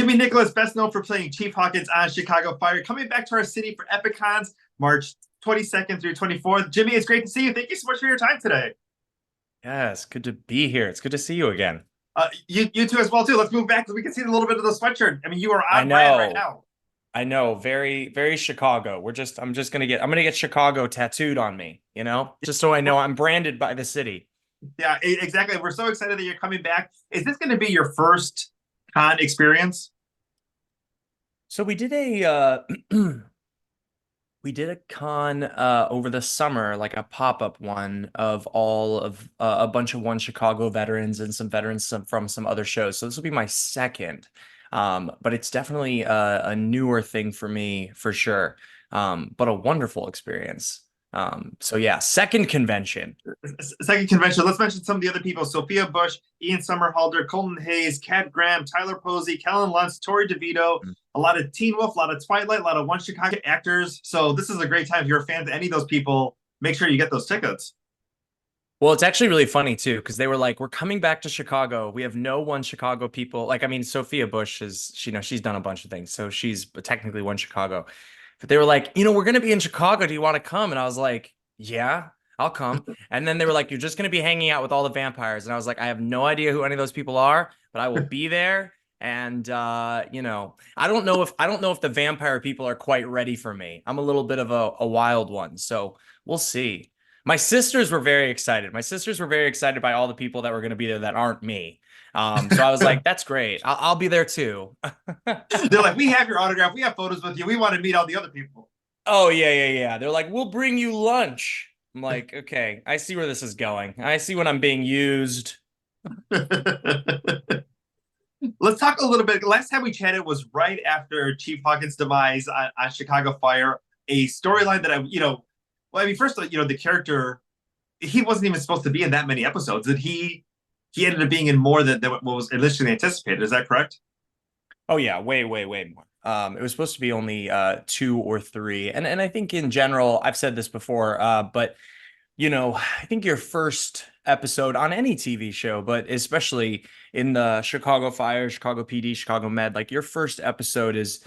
Jimmy Nicholas, best known for playing Chief Hawkins on Chicago Fire, coming back to our city for EpicCons March 22nd through 24th. Jimmy, it's great to see you. Thank you so much for your time today. Yes, good to be here. It's good to see you again. You two as well too. Let's move back so we can see a little bit of the sweatshirt. I mean, you are I on brand right know, now. I know, very, very Chicago. I'm gonna get Chicago tattooed on me, just so I know I'm branded by the city. Yeah, exactly. We're so excited that you're coming back. Is this going to be your first con experience? So we did a con over the summer, like a pop-up one of all of a bunch of One Chicago veterans and some veterans from some other shows. So this will be my second. But it's definitely a newer thing for me for sure. But a wonderful experience. So yeah, second convention. Second convention. Let's mention some of the other people: Sophia Bush, Ian Somerhalder, Colton Hayes, Kat Graham, Tyler Posey, Kellen Luntz, Tori DeVito. A lot of Teen Wolf, a lot of Twilight, a lot of One Chicago actors. So this is a great time if you're a fan of any of those people. Make sure you get those tickets. Well, it's actually really funny too, because they were like, "We're coming back to Chicago. We have no One Chicago people." Like, I mean, Sophia Bush is, she's done a bunch of things, so she's technically One Chicago. But they were like, "We're gonna be in Chicago. Do you want to come?" And I was like, "Yeah, I'll come." And then they were like, "You're just gonna be hanging out with all the vampires." And I was like, "I have no idea who any of those people are, but I will be there." And I don't know if the vampire people are quite ready for me. I'm a little bit of a wild one, so we'll see. My sisters were very excited. My sisters were very excited by all the people that were going to be there that aren't me. So I was like, "That's great. I'll be there too." They're like, we have your autograph. We have photos with you. We want to meet all the other people. Oh yeah, yeah, yeah. They're like, "We'll bring you lunch." I'm like, "Okay, I see where this is going. I see when I'm being used." Let's talk a little bit. Last time we chatted was right after Chief Hawkins' demise on Chicago Fire, a storyline that well, I mean, first, the character, he wasn't even supposed to be in that many episodes. That he ended up being in more than what was initially anticipated. Is that correct? Oh yeah, way, way, way more. It was supposed to be only two or three, and I think in general, I've said this before, but I think your first episode on any TV show, but especially in the Chicago Fire, Chicago PD, Chicago Med, like your first episode is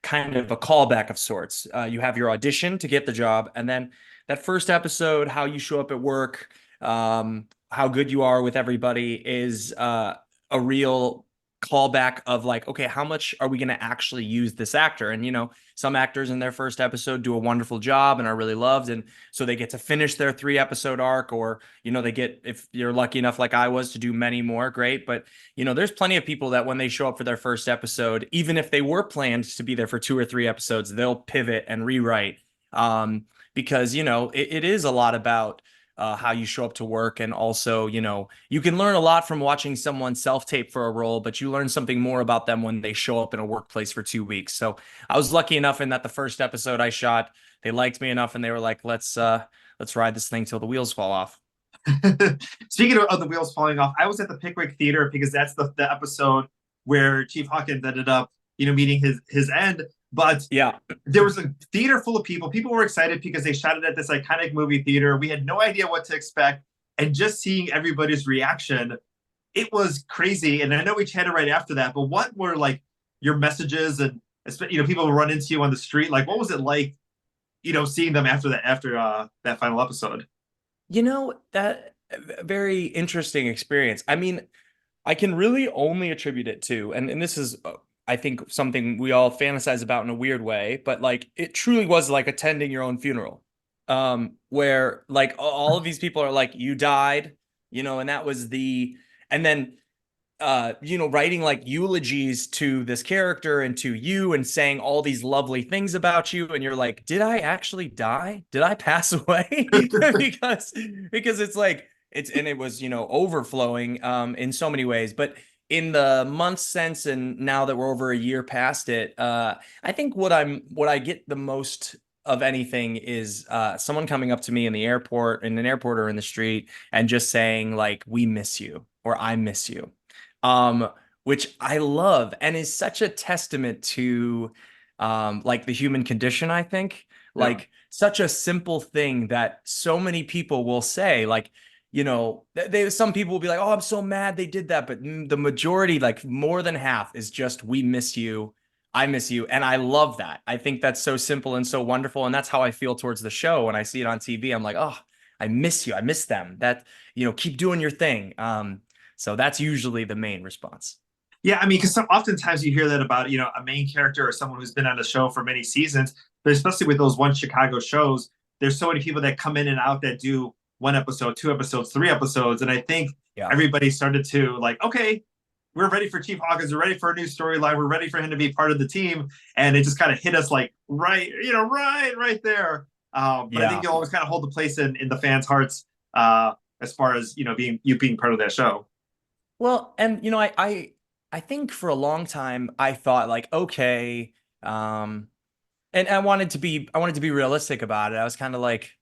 kind of a callback of sorts. You have your audition to get the job, and then that first episode, how you show up at work, how good you are with everybody is a real callback of like, okay, how much are we going to actually use this actor? And some actors in their first episode do a wonderful job and are really loved, and so they get to finish their 3 episode arc, or they get, if you're lucky enough like I was to do many more, great. But there's plenty of people that when they show up for their first episode, even if they were planned to be there for 2 or 3 episodes, they'll pivot and rewrite, because it is a lot about how you show up to work. And also, you can learn a lot from watching someone self-tape for a role, but you learn something more about them when they show up in a workplace for 2 weeks. So I was lucky enough in that the first episode I shot, they liked me enough and they were like, let's ride this thing till the wheels fall off. Speaking of the wheels falling off, I was at the Pickwick Theater because that's the episode where Chief Hawkins ended up, meeting his end. But Yeah. there was a theater full of people. People were excited because they shot it at this iconic movie theater. We had no idea what to expect. And just seeing everybody's reaction, it was crazy. And I know we chatted right after that, but what were like your messages, and people run into you on the street? Like, what was it like, seeing them after that final episode? That very interesting experience. I mean, I can really only attribute it to, and this is, I think, something we all fantasize about in a weird way, but like it truly was like attending your own funeral, where like all of these people are like, you died, and that was and then writing like eulogies to this character and to you and saying all these lovely things about you. And you're like, did I actually die? Did I pass away? because it's like, and it was, overflowing, in so many ways. But in the months since, and now that we're over a year past it, I think what I get the most of anything is someone coming up to me in an airport or in the street and just saying like, we miss you, or I miss you, um, which I love and is such a testament to like the human condition, I think. Yeah. Like such a simple thing that so many people will say, like, some people will be like, oh, I'm so mad they did that. But the majority, like more than half, is just, we miss you. I miss you. And I love that. I think that's so simple and so wonderful. And that's how I feel towards the show. When I see it on TV, I'm like, oh, I miss you. I miss them. Keep doing your thing. So that's usually the main response. Yeah, I mean, because oftentimes you hear that about, a main character or someone who's been on the show for many seasons, but especially with those one Chicago shows, there's so many people that come in and out that do one episode, two episodes, three episodes. And I think Yeah. everybody started to like, okay, we're ready for Chief Hawkins, we're ready for a new storyline, we're ready for him to be part of the team. And it just kind of hit us like right there. But I think Yeah. you'll always kind of hold the place in the fans' hearts as far as, being part of that show. Well, and I think for a long time I thought like, okay, and I wanted to be realistic about it. I was kind of like,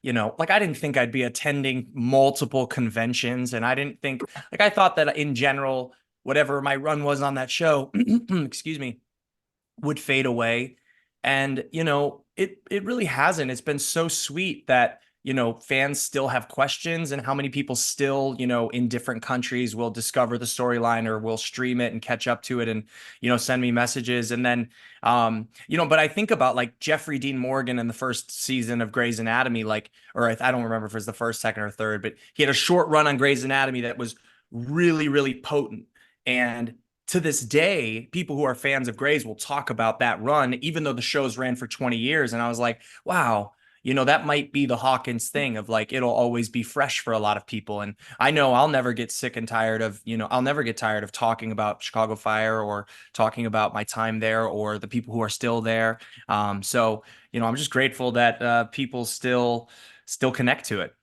like I didn't think I'd be attending multiple conventions, and I didn't think, like, I thought that in general, whatever my run was on that show, excuse me, would fade away. And, it really hasn't. It's been so sweet that, fans still have questions, and how many people still, in different countries will discover the storyline or will stream it and catch up to it and, send me messages. And then, but I think about like Jeffrey Dean Morgan in the first season of Grey's Anatomy, like, or I don't remember if it was the first, second, or third, but he had a short run on Grey's Anatomy that was really, really potent. And to this day, people who are fans of Grey's will talk about that run, even though the shows ran for 20 years. And I was like, wow, that might be the Hawkins thing of like, it'll always be fresh for a lot of people. And I know I'll never get sick and tired of, I'll never get tired of talking about Chicago Fire or talking about my time there or the people who are still there. So, I'm just grateful that people still connect to it.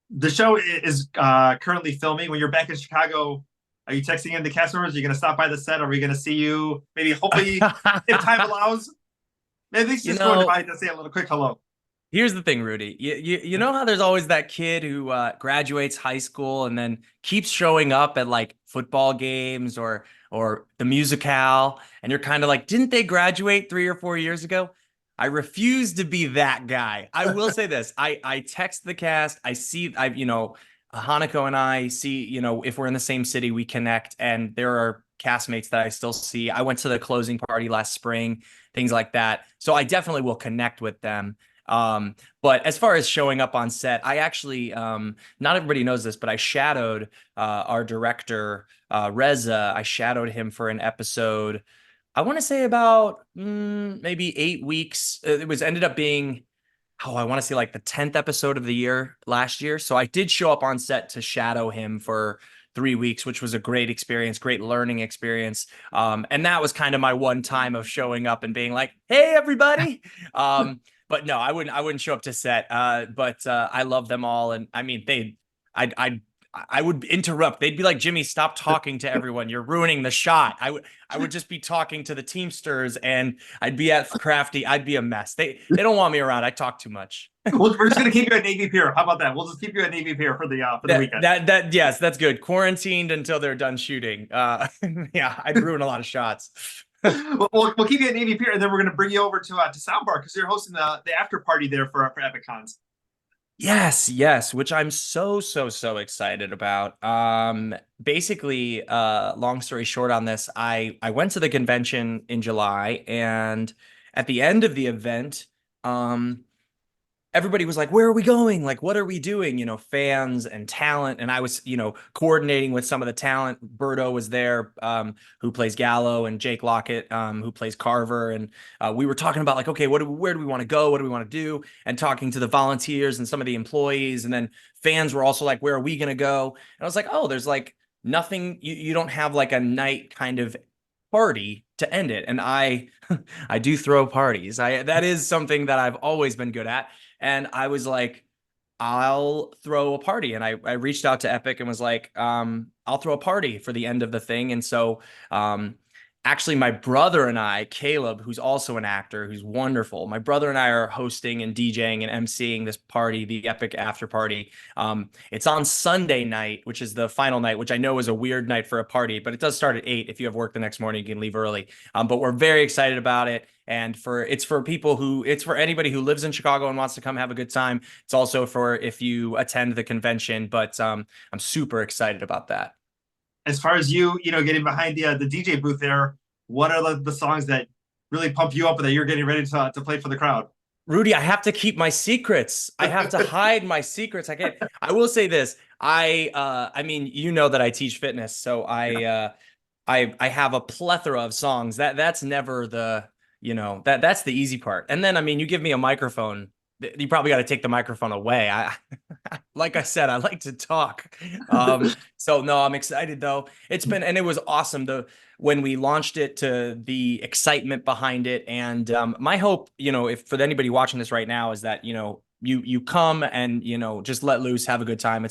The show is currently filming. When you're back in Chicago, are you texting in the cast members? Are you going to stop by the set? Are we going to see you? Maybe, hopefully, if time allows. At least You just going know, by to say a little quick hello. Here's the thing, Rudy. You know how there's always that kid who graduates high school and then keeps showing up at like football games or the musicale, and you're kind of like, didn't they graduate 3 or 4 years ago? I refuse to be that guy. I will say this: I text the cast. I see, Hanako and I see, if we're in the same city, we connect, and there are castmates that I still see. I went to the closing party last spring, things like that. So I definitely will connect with them. But as far as showing up on set, I actually, not everybody knows this, but I shadowed our director, Reza. I shadowed him for an episode. I want to say about maybe 8 weeks. It was ended up being, I want to say like the 10th episode of the year last year. So I did show up on set to shadow him for 3 weeks, which was a great experience, great learning experience. And that was kind of my one time of showing up and being like, hey, everybody. But no, I wouldn't show up to set. But I love them all. And I mean, I would interrupt. They'd be like, Jimmy, stop talking to everyone. You're ruining the shot. I would just be talking to the Teamsters, and I'd be at Crafty. I'd be a mess. They don't want me around. I talk too much. We're just going to keep you at Navy Pier. How about that? We'll just keep you at Navy Pier for the weekend. Yes, that's good. Quarantined until they're done shooting. Yeah, I'd ruin a lot of shots. We'll keep you at Navy Pier, and then we're going to bring you over to Soundbar because you're hosting the after party there for EpicCons. Yes, which I'm so excited about. Basically, long story short on this, I went to the convention in July, and at the end of the event, everybody was like, where are we going? Like, what are we doing? Fans and talent. And I was, coordinating with some of the talent. Berto was there, who plays Gallo, and Jake Lockett, who plays Carver. And we were talking about like, okay, where do we want to go? What do we want to do? And talking to the volunteers and some of the employees. And then fans were also like, where are we going to go? And I was like, oh, there's like nothing. You don't have like a night kind of party to end it. And I do throw parties. That is something that I've always been good at. And I was like, I'll throw a party. And I reached out to Epic and was like, I'll throw a party for the end of the thing. And so actually, my brother and I, Caleb, who's also an actor, who's wonderful. My brother and I are hosting and DJing and emceeing this party, the Epic After Party. It's on Sunday night, which is the final night, which I know is a weird night for a party, but it does start at 8. If you have work the next morning, you can leave early. But we're very excited about it. And it's for anybody who lives in Chicago and wants to come have a good time. It's also for if you attend the convention, but I'm super excited about that. As far as getting behind the DJ booth there, what are the songs that really pump you up and that you're getting ready to play for the crowd? Rudy, I have to keep my secrets. I have to hide my secrets. I can't. I will say this. I mean, you know that I teach fitness, so I have a plethora of songs. That's never that's the easy part. And then, I mean, you give me a microphone, you probably got to take the microphone away. Like I said, I like to talk. So no, I'm excited though. And it was awesome when we launched it, to the excitement behind it. And my hope, if for anybody watching this right now, is that, you come and, just let loose, have a good time.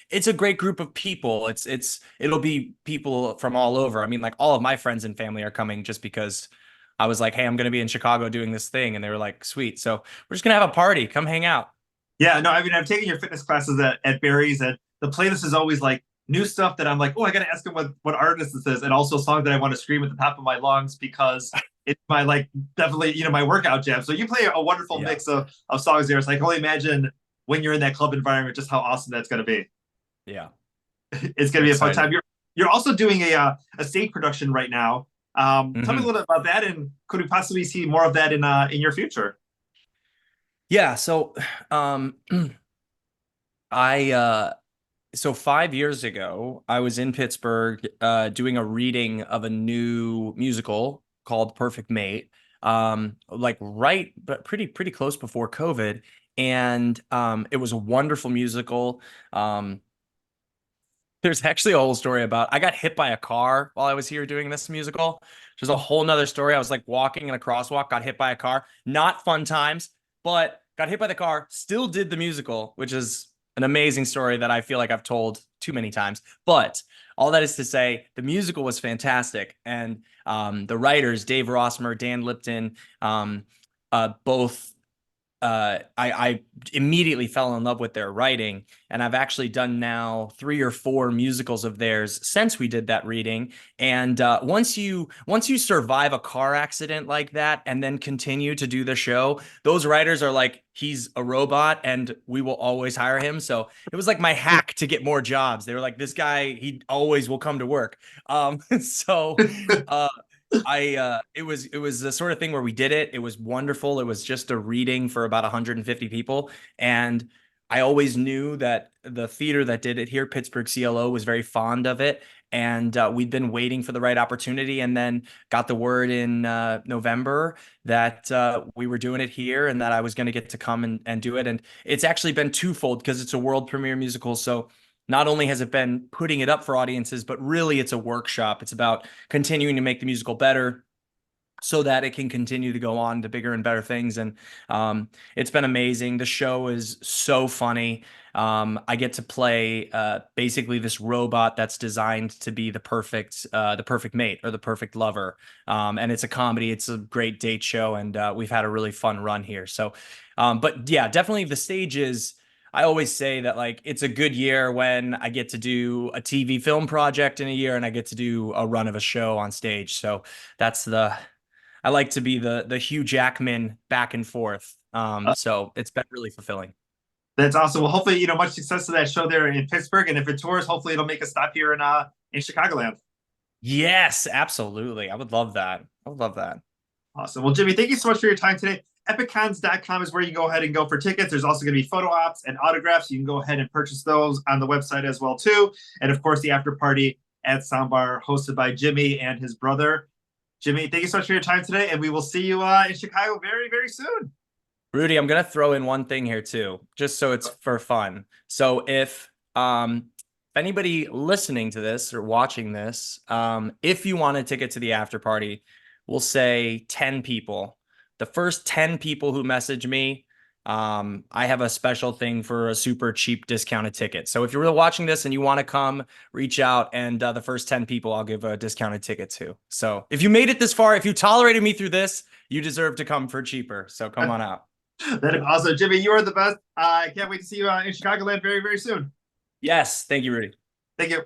It's a great group of people. It'll be people from all over. I mean, like all of my friends and family are coming just because I was like, hey, I'm going to be in Chicago doing this thing. And they were like, sweet. So we're just going to have a party. Come hang out. Yeah, no, I mean, I've taken your fitness classes at Barry's, and the playlist is always like new stuff that I'm like, oh, I got to ask him what artist this is, and also songs that I want to scream at the top of my lungs because it's my definitely my workout jam. So you play a wonderful mix of songs there. It's like, only imagine when you're in that club environment, just how awesome that's going to be. Yeah, it's going to be a fun time. You're also doing a stage production right now. Tell me a little bit about that, and could we possibly see more of that in your future? Yeah. So, so 5 years ago, I was in Pittsburgh, doing a reading of a new musical called Perfect Mate, but pretty close before COVID. And, it was a wonderful musical. There's actually a whole story about, I got hit by a car while I was here doing this musical. There's a whole nother story. I was like walking in a crosswalk, got hit by a car. Not fun times, but got hit by the car, still did the musical, which is an amazing story that I feel like I've told too many times. But all that is to say, the musical was fantastic. And the writers, Dave Rossmer, Dan Lipton, both I immediately fell in love with their writing, and I've actually done now 3 or 4 musicals of theirs since we did that reading. And once you survive a car accident like that and then continue to do the show, those writers are like, he's a robot and we will always hire him. So it was like my hack to get more jobs. They were like, this guy, he always will come to work. So it was the sort of thing where we did it. It was wonderful. It was just a reading for about 150 people. And I always knew that the theater that did it here, Pittsburgh CLO, was very fond of it. And we'd been waiting for the right opportunity, and then got the word in November that we were doing it here and that I was going to get to come and do it. And it's actually been twofold because it's a world premiere musical. So not only has it been putting it up for audiences, but really it's a workshop. It's about continuing to make the musical better so that it can continue to go on to bigger and better things. And it's been amazing. The show is so funny. I get to play basically this robot that's designed to be the perfect mate or the perfect lover. And it's a comedy. It's a great date show, and we've had a really fun run here. So, but yeah, definitely the stage is. I always say that it's a good year when I get to do a TV film project in a year, and I get to do a run of a show on stage. So I like to be the Hugh Jackman back and forth. So it's been really fulfilling. That's awesome. Well, hopefully, much success to that show there in Pittsburgh. And if it tours, hopefully it'll make a stop here in Chicagoland. Yes, absolutely. I would love that. I would love that. Awesome. Well, Jimmy, thank you so much for your time today. EpicCons.com is where you can go ahead and go for tickets. There's also going to be photo ops and autographs. You can go ahead and purchase those on the website as well, too. And of course, the after party at Soundbar hosted by Jimmy and his brother. Jimmy, thank you so much for your time today, and we will see you in Chicago very, very soon. Rudy, I'm going to throw in one thing here, too, just so it's for fun. So if anybody listening to this or watching this, if you want a ticket to the after party, we'll say 10 people. The first 10 people who message me, I have a special thing for a super cheap discounted ticket. So if you're really watching this and you want to come, reach out, and the first 10 people I'll give a discounted ticket to. So if you made it this far, if you tolerated me through this, you deserve to come for cheaper. So come on out. That is awesome. Jimmy, you are the best. I can't wait to see you in Chicagoland very, very soon. Yes. Thank you, Rudy. Thank you.